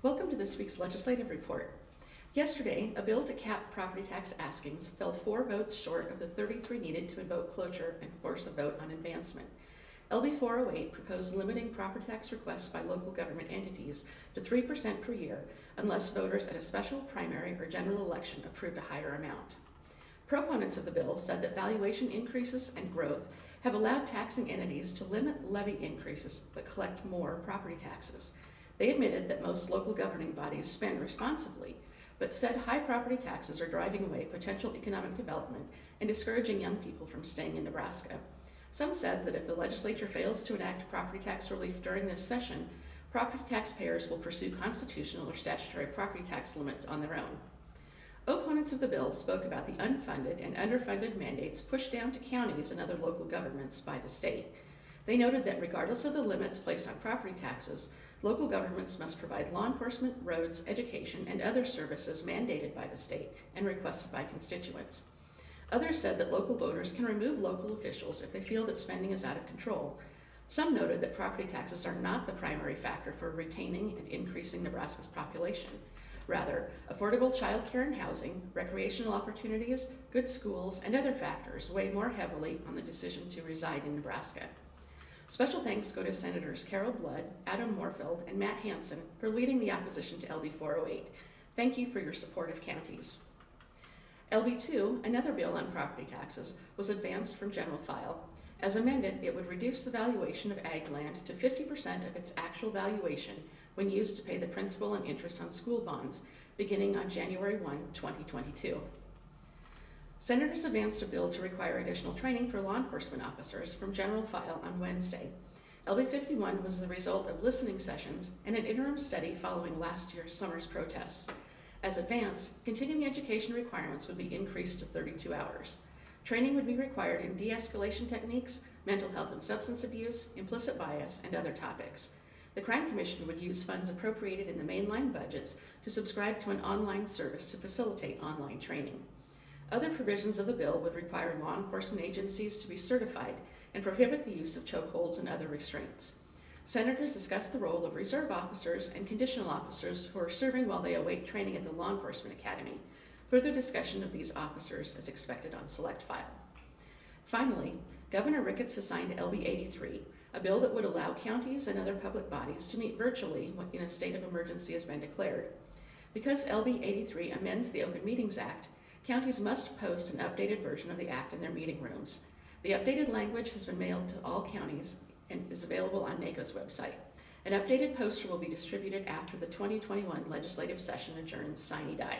Welcome to this week's legislative report. Yesterday, a bill to cap property tax askings fell 4 votes short of the 33 needed to invoke cloture and force a vote on advancement. LB 408 proposed limiting property tax requests by local government entities to 3% per year unless voters at a special primary or general election approved a higher amount. Proponents of the bill said that valuation increases and growth have allowed taxing entities to limit levy increases but collect more property taxes. They admitted that most local governing bodies spend responsibly, but said high property taxes are driving away potential economic development and discouraging young people from staying in Nebraska. Some said that if the legislature fails to enact property tax relief during this session, property taxpayers will pursue constitutional or statutory property tax limits on their own. Opponents of the bill spoke about the unfunded and underfunded mandates pushed down to counties and other local governments by the state. They noted that regardless of the limits placed on property taxes, local governments must provide law enforcement, roads, education, and other services mandated by the state and requested by constituents. Others said that local voters can remove local officials if they feel that spending is out of control. Some noted that property taxes are not the primary factor for retaining and increasing Nebraska's population. Rather, affordable child care and housing, recreational opportunities, good schools, and other factors weigh more heavily on the decision to reside in Nebraska. Special thanks go to Senators Carol Blood, Adam Moorfield, and Matt Hansen for leading the opposition to LB 408. Thank you for your support of counties. LB 2, another bill on property taxes, was advanced from general file. As amended, it would reduce the valuation of ag land to 50% of its actual valuation when used to pay the principal and interest on school bonds, beginning on January 1, 2022. Senators advanced a bill to require additional training for law enforcement officers from general file on Wednesday. LB 51 was the result of listening sessions and an interim study following last year's summer's protests. As advanced, continuing education requirements would be increased to 32 hours. Training would be required in de-escalation techniques, mental health and substance abuse, implicit bias, and other topics. The Crime Commission would use funds appropriated in the mainline budgets to subscribe to an online service to facilitate online training. Other provisions of the bill would require law enforcement agencies to be certified and prohibit the use of chokeholds and other restraints. Senators discussed the role of reserve officers and conditional officers who are serving while they await training at the Law Enforcement Academy. Further discussion of these officers is expected on Select File. Finally, Governor Ricketts assigned LB 83, a bill that would allow counties and other public bodies to meet virtually when a state of emergency has been declared. Because LB 83 amends the Open Meetings Act, counties must post an updated version of the act in their meeting rooms. The updated language has been mailed to all counties and is available on NACO's website. An updated poster will be distributed after the 2021 legislative session adjourns sine die.